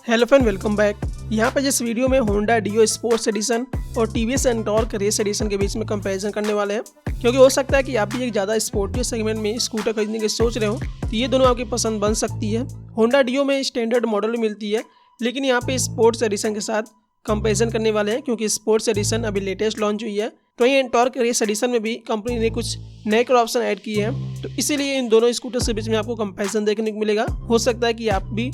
Hello friend, welcome back. यहाँ पर जिस वीडियो में होंडा डियो स्पोर्ट्स एडिशन और टीवीएस एंटॉर्क रेस एडिशन के बीच में कंपैरिजन करने वाले हैं, क्योंकि हो सकता है कि आप भी एक ज़्यादा स्पोर्टिव सेगमेंट में स्कूटर खरीदने की सोच रहे हो, तो ये दोनों आपकी पसंद बन सकती है। होंडा डियो में स्टैंडर्ड मॉडल मिलती है, लेकिन यहाँ पे स्पोर्ट्स एडिशन के साथ कंपैरिजन करने वाले हैं, क्योंकि स्पोर्ट्स एडिशन अभी लेटेस्ट लॉन्च हुई है। तो वहीं एंटॉर्क रेस एडिशन में भी कंपनी ने कुछ नए कलर ऑप्शन ऐड किए हैं, तो इसीलिए इन दोनों स्कूटर्स के बीच में आपको कंपैरिजन देखने को मिलेगा। हो सकता है कि आप भी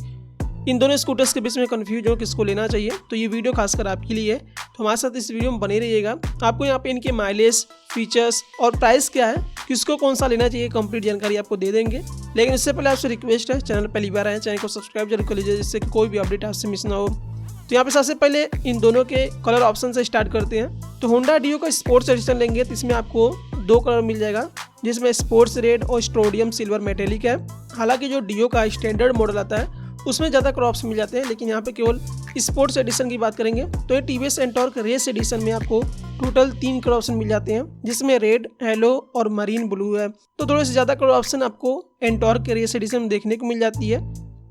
इन दोनों स्कूटर्स के बीच में कंफ्यूज हो किसको लेना चाहिए, तो ये वीडियो खासकर आपके लिए है। तो हमारे साथ इस वीडियो में बने रहिएगा। आपको यहाँ पे इनके माइलेज, फीचर्स और प्राइस क्या है, किसको कौन सा लेना चाहिए, कंप्लीट जानकारी आपको दे देंगे। लेकिन इससे पहले आपसे रिक्वेस्ट है, चैनल पहली बार आए चैनल को सब्सक्राइब जरूर कर लीजिए, जिससे कि कोई भी अपडेट आपसे मिस ना हो। तो यहाँ पे सबसे पहले इन दोनों के कलर ऑप्शन से स्टार्ट करते हैं। तो होंडा डियो का स्पोर्ट्स एडिशन लेंगे तो इसमें आपको दो कलर मिल जाएगा, जिसमें स्पोर्ट्स रेड और स्ट्रोडियम सिल्वर मेटेलिक है। हालांकि जो डियो का स्टैंडर्ड मॉडल आता है उसमें ज़्यादा कलर ऑप्शन मिल जाते हैं, लेकिन यहाँ पे केवल स्पोर्ट्स एडिशन की बात करेंगे तो ये टीवीएस एंटॉर्क रेस एडिशन में आपको टोटल 3 कलर ऑप्शन मिल जाते हैं, जिसमें रेड, येलो और मरीन ब्लू है। तो थोड़े से ज़्यादा कलर ऑप्शन आपको एंटॉर्क के रेस एडिशन में देखने को मिल जाती है।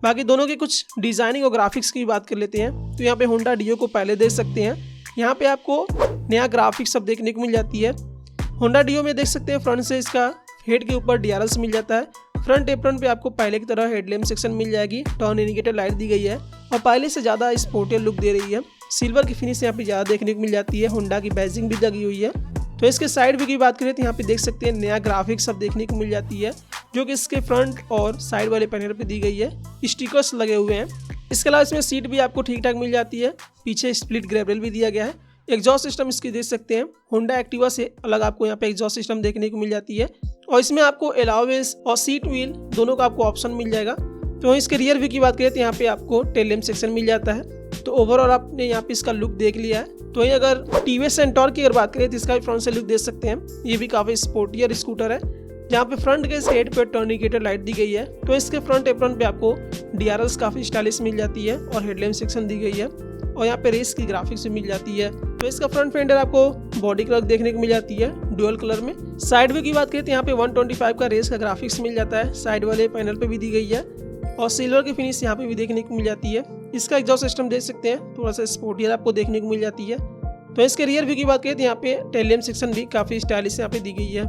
बाकी दोनों के कुछ डिज़ाइनिंग और ग्राफिक्स की बात कर लेते हैं। तो यहाँ पे होंडा डियो को पहले देख सकते हैं, यहाँ पे आपको नया ग्राफिक्स सब देखने को मिल जाती है। होंडा डियो में देख सकते हैं फ्रंट से इसका हेड के ऊपर DRLs मिल जाता है। फ्रंट एप्रन पे आपको पहले की तरह हेडलैम्प सेक्शन मिल जाएगी, टर्न इंडिकेटर लाइट दी गई है और पहले से ज़्यादा स्पोर्टिव लुक दे रही है। सिल्वर की फिनिश यहाँ पे ज़्यादा देखने को मिल जाती है। होंडा की बैजिंग भी लगी हुई है। तो इसके साइड व्यू की बात करें तो यहाँ पे देख सकते हैं नया ग्राफिक्स सब देखने को मिल जाती है, जो कि इसके फ्रंट और साइड वाले पैनल पे दी गई है। स्टिकर्स लगे हुए हैं। इसके अलावा इसमें सीट भी आपको ठीक ठाक मिल जाती है। पीछे स्प्लिट ग्रैब भी दिया गया है। एग्जॉस्ट सिस्टम इसकी देख सकते हैं, होंडा एक्टिवा से अलग आपको यहाँ पे एग्जॉस्ट सिस्टम देखने को मिल जाती है। और इसमें आपको अलाउवेंस और सीट व्हील दोनों का आपको ऑप्शन मिल जाएगा। तो इसके रियर व्यू की बात करें तो यहाँ पे आपको टेल लैम्प सेक्शन मिल जाता है। तो ओवरऑल आपने यहाँ पे इसका लुक देख लिया है। तो वहीं अगर टीवीएस एंटॉर्क की अगर बात करें तो इसका भी फ्रंट से लुक देख सकते हैं। ये भी काफ़ी स्पोर्टियर स्कूटर है, जहाँ पे फ्रंट के हेड पे टर्न इंडिकेटर लाइट दी गई है। तो इसके फ्रंट एप्रन पे आपको DRLs काफ़ी स्टाइलिश मिल जाती है और हेडलैम्प सेक्शन दी गई है, और यहाँ पे रेस की ग्राफिक्स भी मिल जाती है। तो इसका फ्रंट फेंडर आपको बॉडी कलर देखने को मिल जाती है डुअल कलर में। साइड व्यू की बात करें तो यहाँ पे 125 का रेस का ग्राफिक्स मिल जाता है, साइड वाले पैनल पे भी दी गई है, और सिल्वर की फिनिश यहाँ पे भी देखने को मिल जाती है। इसका एग्जॉस्ट सिस्टम देख सकते हैं, थोड़ा सा स्पोर्टियर आपको देखने को मिल जाती है। तो इसके रियर व्यू की बात करें तो यहाँ पे टेल लैम्प सेक्शन भी काफ़ी स्टाइलिश यहाँ पे दी गई है।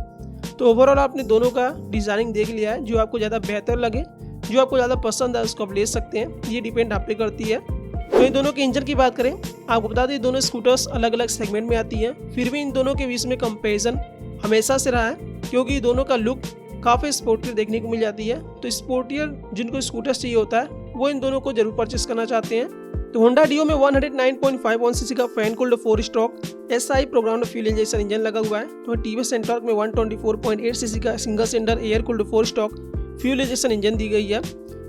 तो ओवरऑल आपने दोनों का डिज़ाइनिंग देख लिया है। जो आपको ज़्यादा बेहतर लगे, जो आपको ज़्यादा पसंद है, उसको आप ले सकते हैं। ये डिपेंड आप पे करती है। तो इन दोनों के इंजन की बात करें, आपको बता दें दोनों स्कूटर्स अलग अलग सेगमेंट में आती हैं, फिर भी इन दोनों के बीच में कंपैरिजन हमेशा से रहा है, क्योंकि दोनों का लुक काफ़ी स्पोर्टियर देखने को मिल जाती है। तो स्पोर्टियर जिनको स्कूटर्स चाहिए होता है वो इन दोनों को जरूर परचेस करना चाहते हैं। तो होंडा डियो में 109.51 सीसी का fan cooled 4 stroke SI programmed fuel injection engine लगा हुआ है। तो टीवीएस एंटॉर्क में 124.8 सीसी का single cylinder air cooled 4 stroke fuel injection engine दी गई है।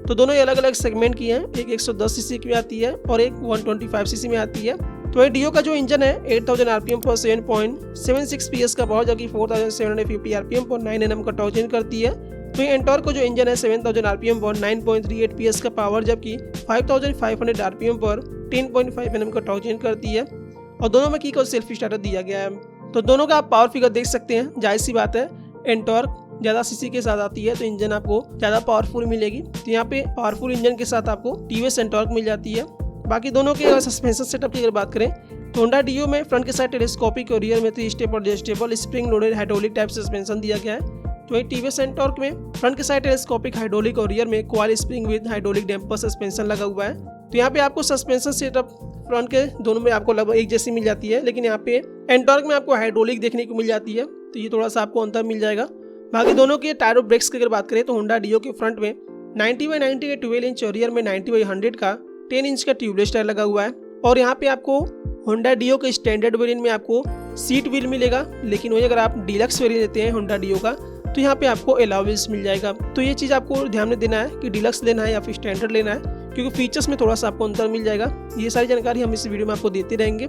तो दोनों अलग अलग सेगमेंट की हैं, एक 110 सीसी की आती है और एक 125 सीसी में आती है। तो ये डियो का जो इंजन है 8000 RPM पर 7.76 PS का पावर, जबकि 4750 RPM पर 9 Nm का टॉर्क जनरेट करती है। तो ये एंटॉर्क को जो इंजन है 7000 RPM पर 9.38 PS का पावर, जबकि 5500 RPM पर 10.5 Nm का टॉर्क जनरेट करती है। और दोनों में की सेल्फ स्टार्टर दिया गया है। तो दोनों का आप पावर फिगर देख सकते हैं। जाहिर सी बात है, एंटॉर्क ज़्यादा सीसी के साथ आती है तो इंजन आपको ज़्यादा पावरफुल मिलेगी। तो यहाँ पे पावरफुल इंजन के साथ आपको टीवीएस एंटॉर्क मिल जाती है। बाकी दोनों के सस्पेंशन सेटअप की अगर बात करें तो होंडा डियो में फ्रंट के साइड टेलीस्कोपिक और रियर में 3 स्टेप और adjustable spring loaded hydraulic type suspension दिया गया है। तो टीवीएस एंटॉर्क में फ्रंट के साइड टेलीस्कोपिक हाइड्रोलिक और रियर में coil spring with hydraulic damper suspension लगा हुआ है। तो यहाँ पे आपको सस्पेंशन सेटअप फ्रंट के दोनों में आपको लगभग एक जैसी मिल जाती है, लेकिन यहाँ पे एंटॉर्क में आपको हाइड्रोलिक देखने को मिल जाती है। तो ये थोड़ा सा आपको अंतर मिल जाएगा। बाकी दोनों के टायर और ब्रेक्स की अगर बात करें तो होंडा डियो के फ्रंट में 90/90 का 12 इंच और रियर में 90/100 का 10 इंच का ट्यूबलेस टायर लगा हुआ है। और यहाँ पे आपको होंडा डियो के स्टैंडर्ड वेरिएंट में आपको सीट व्हील मिलेगा, लेकिन वही अगर आप डीलक्स वेरिएंट लेते हैं होंडा डियो का तो यहाँ पे आपको अलाउवेंस मिल जाएगा। तो ये चीज़ आपको ध्यान में देना है कि डीलक्स लेना है या फिर स्टैंडर्ड लेना है, क्योंकि फीचर्स में थोड़ा सा आपको अंतर मिल जाएगा। ये सारी जानकारी हम इस वीडियो में आपको देते रहेंगे।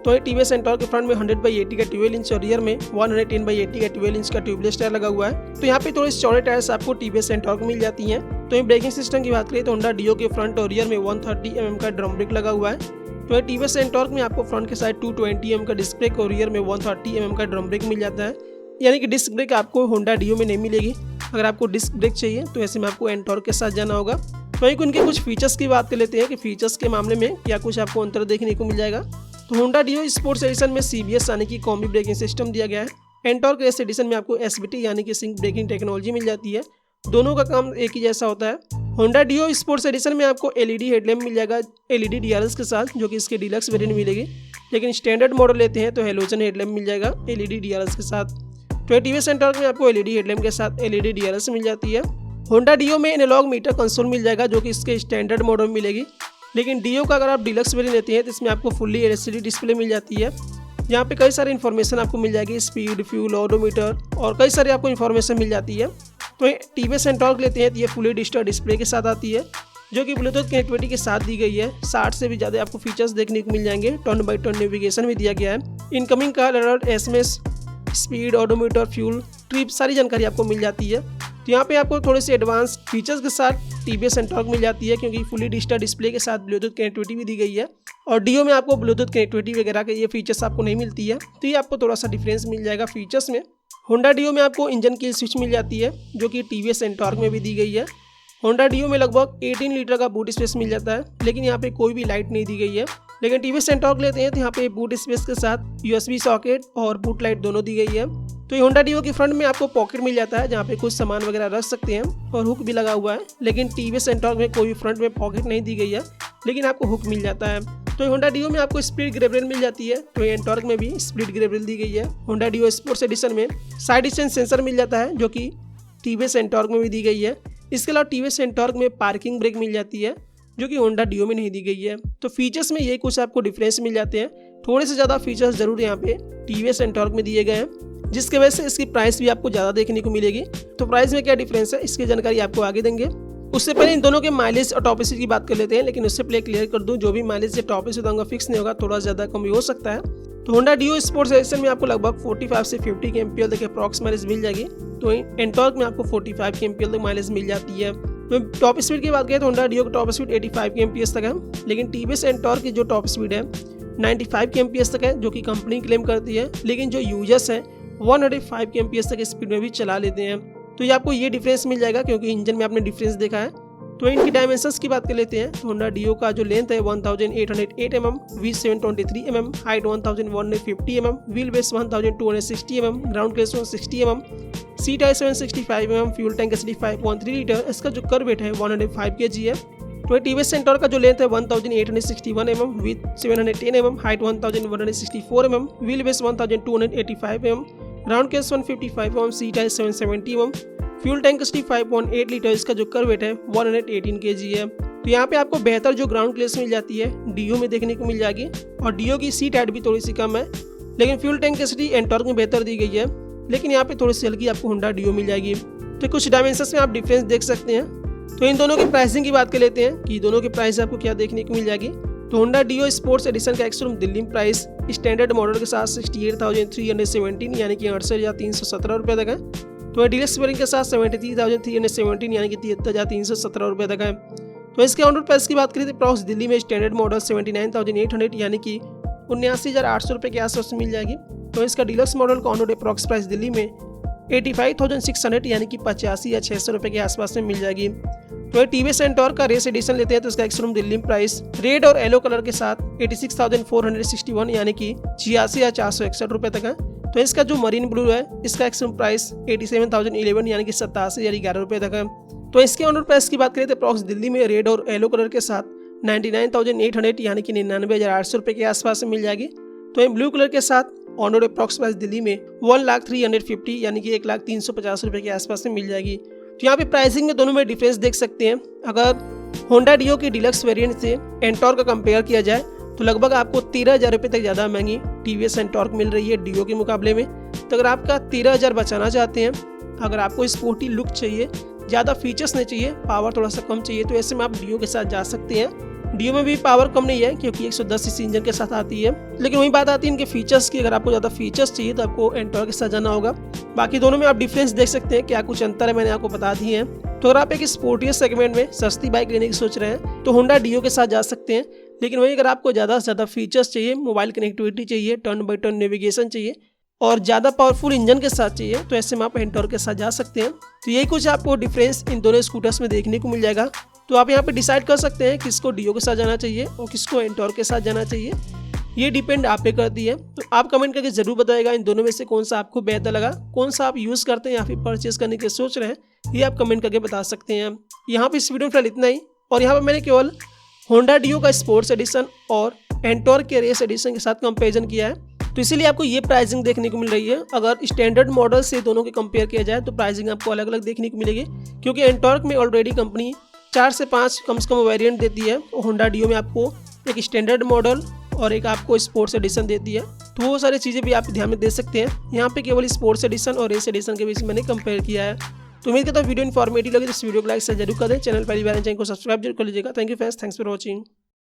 तो ये टीवीएस एंटॉर्क के फ्रंट में 100/80 का 12 इंच और रियर में 110/80 का 12 इंच का ट्यूबलेस टायर लगा हुआ है। तो यहाँ पे थोड़े चौड़े टायर्स आपको टीवीएस एंटॉर्क मिल जाती हैं। तो ये ब्रेकिंग सिस्टम की बात करें तो होंडा डियो के फ्रंट और रियर में 130 mm का ड्रम ब्रेक लगा हुआ है। तो ये टीवीएस एंटॉर्क में आपको फ्रंट के साइड 220 mm का डिस्क ब्रेक और रियर में 130 mm का ड्रम ब्रेक मिल जाता है। यानी कि डिस्क ब्रेक आपको होंडा डियो में नहीं मिलेगी। अगर आपको डिस्क ब्रेक चाहिए तो ऐसे में आपको एंटॉर्क के साथ जाना होगा। तो वहीं उनके कुछ फीचर्स की बात कर लेते हैं कि फीचर्स के मामले में क्या कुछ आपको अंतर देखने को मिल जाएगा। तो होंडा डियो स्पोर्ट्स एडिशन में CBS यानी कि कॉम्बी ब्रेकिंग सिस्टम दिया गया है। एंटॉर्क रेस एडिशन में आपको SBT यानी कि सिंक ब्रेकिंग टेक्नोलॉजी मिल जाती है। दोनों का काम एक ही जैसा होता है। होंडा डियो स्पोर्ट्स एडिशन में आपको LED हेडलैम्प मिल जाएगा LED DRS के साथ, जो कि इसके डीलक्स वेरिएंट मिलेगी। लेकिन स्टैंडर्ड मॉडल लेते हैं तो हेलोजन हेडलैम्प मिल जाएगा LED DRS के साथ। तो TVS एंटॉर्क में आपको LED हेडलैम्प के साथ LED DRS मिल जाती है। होंडा डियो में एनालॉग मीटर कंसोल मिल जाएगा, जो कि इसके स्टैंडर्ड मॉडल में मिलेगी। लेकिन डियो का अगर आप डीलक्स वेरिएंट लेते हैं तो इसमें आपको फुल्ली LCD डिस्प्ले मिल जाती है। यहाँ पे कई सारी इन्फॉर्मेशन आपको मिल जाएगी, स्पीड, फ्यूल, ओडोमीटर और कई सारी आपको इन्फॉर्मेशन मिल जाती है। तो TVS एंटॉर्क लेते हैं तो ये फुली डिजिटल डिस्प्ले के साथ आती है, जो कि ब्लूटूथ कनेक्टिविटी के साथ दी गई है। 60 से भी ज़्यादा आपको फीचर्स देखने को मिल जाएंगे। टर्न बाई टर्न नेविगेशन भी दिया गया है। Incoming call alert, SMS, speed, odometer, fuel, trip सारी जानकारी आपको मिल जाती है। तो यहाँ पे आपको थोड़े से एडवांस फीचर्स के साथ TVS एंटॉर्क मिल जाती है, क्योंकि फुली डिजिटल डिस्प्ले के साथ ब्लूटूथ कनेक्टिविटी भी दी गई है। और डियो में आपको ब्लूटूथ कनेक्टिविटी वगैरह के ये फीचर्स आपको नहीं मिलती है, तो ये आपको थोड़ा सा डिफरेंस मिल जाएगा फीचर्स में। होंडा डियो में आपको इंजन किल स्विच मिल जाती है, जो कि TVS एंटॉर्क में भी दी गई है। होंडा डियो में लगभग 18 लीटर का बूट स्पेस मिल जाता है, लेकिन यहाँ पे कोई भी लाइट नहीं दी गई है। लेकिन TVS एंटॉर्क लेते हैं तो यहाँ पे बूट स्पेस के साथ USB सॉकेट और बूट लाइट दोनों दी गई है। तो ये होंडा डियो के फ्रंट में आपको पॉकेट मिल जाता है, जहाँ पे कुछ सामान वगैरह रख सकते हैं और हुक भी लगा हुआ है। लेकिन TVS एंटॉर्क में कोई फ्रंट में पॉकेट नहीं दी गई है, लेकिन आपको हुक मिल जाता है। तो होंडा डियो में आपको स्प्लिट ग्रेब रेल मिल जाती है, तो एंटॉर्क में भी स्प्लिट ग्रेब रेल दी गई है। होंडा डियो स्पोर्ट्स एडिशन में साइड स्टैंड सेंसर मिल जाता है, जो कि TVS एंटॉर्क में भी दी गई है। इसके अलावा TVS एंटॉर्क में पार्किंग ब्रेक मिल जाती है, जो कि होंडा डियो में नहीं दी गई है। तो फीचर्स में यही कुछ आपको डिफरेंस मिल जाते हैं। थोड़े से ज़्यादा फीचर्स जरूर यहाँ पे TVS एंटॉर्क में दिए गए हैं, जिसके वजह से इसकी प्राइस भी आपको ज़्यादा देखने को मिलेगी। तो प्राइस में क्या डिफरेंस है, इसकी जानकारी आपको आगे देंगे। उससे पहले इन दोनों के माइलेज और टॉप स्पीड की बात कर लेते हैं। लेकिन उससे पहले क्लियर कर दूं, जो भी माइलेज या टॉप स्पीड होगा फिक्स नहीं होगा, थोड़ा ज़्यादा कम भी हो सकता है। तो होंडा डियो स्पोर्ट्स एडिशन में आपको लगभग 45 से 50 kmpl तक अप्रॉक्स माइलेज मिल जाएगी। तो एंटॉर्क में आपको 45 kmpl तक माइलेज मिल जाती है। तो टॉप स्पीड की बात करें तो होंडा डियो की टॉप स्पीड 85 kmph तक है, लेकिन TVS एंटॉर्क की जो टॉप स्पीड है 95 kmph तक है, जो कि कंपनी क्लेम करती है। लेकिन जो यूजर्स हैं 105 kmph तक स्पीड में भी चला लेते हैं। तो ये आपको ये डिफरेंस मिल जाएगा, क्योंकि इंजन में आपने डिफरेंस देखा है। तो इनकी डायमेंशंस की बात कर लेते हैं। होंडा डियो का जो लेंथ है 1808 mm, वील 723 mm, height 1150 mm, wheel base 1260 mm, ground clearance 160 mm, seat है 765 mm, fuel tank capacity 5.3 litre. इसका जो कर वेट है 105 kg है। तो TVS एंटॉर्क का जो लेंथ है 1861 mm, with 710 mm, height 1164 mm, wheel base 1285 mm, ground clearance 155 mm, seat है 770 mm, fuel tank capacity 5.8 litre. इसका जो कर वेट है 118 kg है। तो यहाँ पे आपको बेहतर जो ग्राउंड क्लियरेंस मिल जाती है डियो में देखने को मिल जाएगी, और डियो की सीट हाइट भी थोड़ी सी कम है। लेकिन फ्यूल टैंक कैपेसिटी एंटॉर्क में बेहतर दी गई है, लेकिन यहाँ पे थोड़ी सी हल्की आपको होंडा डियो मिल जाएगी। तो कुछ डायमेंशंस में आप डिफरेंस देख सकते हैं। तो इन दोनों की प्राइसिंग की बात कर लेते हैं कि दोनों की प्राइस आपको क्या देखने को मिल जाएगी। तो होंडा डियो स्पोर्ट्स एडिशन का एक्स-शोरूम दिल्ली में प्राइस स्टैंडर्ड मॉडल के साथ 68,317 यानी कि 68,317 रुपये तक है। तो डीलक्स वेरिएंट के साथ 73,317 यानी कि 73,317 रुपये तक है। तो इसके ऑन रोड प्राइस की बात करें तो अप्रॉक्स दिल्ली में स्टैंडर्ड मॉडल 79,800 यानी कि 79,800 रुपये के आसपास मिल जाएगी। तो इसका डीलक्स मॉडल का on road approx price Delhi में 85,600 यानी कि 85 या 600 रुपये के आसपास में मिल जाएगी। तो TVS एंटॉर्क का रेस एडिशन लेते हैं तो इसका एक्स-शोरूम दिल्ली में प्राइस रेड और येलो कलर के साथ 86,461 यानी कि 86 या 461 रुपये तक है। तो इसका जो मरीन ब्लू है इसका एक्स-शोरूम प्राइस 87,011 यानी कि 87 या 11 रुपये तक है। तो इसके ऑन रोड प्राइस की बात करें तो अप्रॉक्स दिल्ली में रेड और येलो कलर के साथ 99,800 यानी कि 99,800 रुपये के आसपास में मिल जाएगी। तो ब्लू कलर के साथ on road approx price Delhi में 1,350 यानी कि 1,350 रुपये के आसपास में मिल जाएगी। तो यहाँ पे प्राइसिंग में दोनों में डिफरेंस देख सकते हैं। अगर होंडा डियो की डीलक्स वेरिएंट से एंटॉर्क का कंपेयर किया जाए तो लगभग आपको 13,000 रुपये तक ज़्यादा महंगी TVS एंटॉर्क मिल रही है डियो के मुकाबले में। तो अगर आपका 13,000 बचाना चाहते हैं, अगर आपको स्पोर्टी लुक चाहिए, ज़्यादा फीचर्स नहीं चाहिए, पावर थोड़ा सा कम चाहिए, तो ऐसे में आप डियो के साथ जा सकते हैं। डियो में भी पावर कम नहीं है क्योंकि 110 सीसी इंजन के साथ आती है। लेकिन वही बात आती है इनके फीचर्स की, अगर आपको ज़्यादा फीचर्स चाहिए तो आपको एंटॉर्क के साथ जाना होगा। बाकी दोनों में आप डिफरेंस देख सकते हैं, क्या कुछ अंतर है मैंने आपको बता दिए हैं। तो अगर आप एक स्पोर्टियस सेगमेंट में सस्ती बाइक लेने की सोच रहे हैं तो होंडा डियो के साथ जा सकते हैं। लेकिन वहीं अगर आपको ज़्यादा से ज़्यादा फीचर्स चाहिए, मोबाइल कनेक्टिविटी चाहिए, टर्न बाई टर्न नेविगेशन चाहिए और ज़्यादा पावरफुल इंजन के साथ चाहिए, तो ऐसे में आप एंटॉर्क के साथ जा सकते हैं। तो यही कुछ आपको डिफरेंस इन दोनों स्कूटर्स में देखने को मिल जाएगा। तो आप यहाँ पे डिसाइड कर सकते हैं किसको डियो के साथ जाना चाहिए और किसको एंटोर्क के साथ जाना चाहिए। ये डिपेंड आप पे करती है। तो आप कमेंट करके ज़रूर बताइएगा इन दोनों में से कौन सा आपको बेहतर लगा, कौन सा आप यूज़ करते हैं या फिर परचेज करने की सोच रहे हैं, ये आप कमेंट करके बता सकते हैं। यहाँ पे इस वीडियो में फिलहाल इतना ही। और यहाँ पर मैंने केवल होंडा डियो का स्पोर्ट्स एडिशन और एंटोर्क के रेस एडिशन के साथ कंपेरिजन किया है, तो इसीलिए आपको ये प्राइसिंग देखने को मिल रही है। अगर स्टैंडर्ड मॉडल से दोनों के कंपेयर किया जाए तो प्राइसिंग आपको अलग अलग देखने को मिलेगी, क्योंकि एंटोर्क में ऑलरेडी कंपनी 4 से 5 कम से कम वेरिएंट देती है और होंडा डियो में आपको एक स्टैंडर्ड मॉडल और एक आपको स्पोर्ट्स एडिशन देती है। तो वो सारी चीज़ें भी आप ध्यान में दे सकते हैं। यहाँ पे केवल स्पोर्ट्स एडिशन और रेस एडिशन के बीच मैंने कंपेयर किया है। तो उम्मीद करता हूँ वीडियो इन्फॉर्मेटिव लगे तो इस वीडियो को लाइक से जरूर कर दें। चैनल पहली बार चैनल को सब्सक्राइब जरूर कर लीजिएगा। Thank you friends, thanks for watching.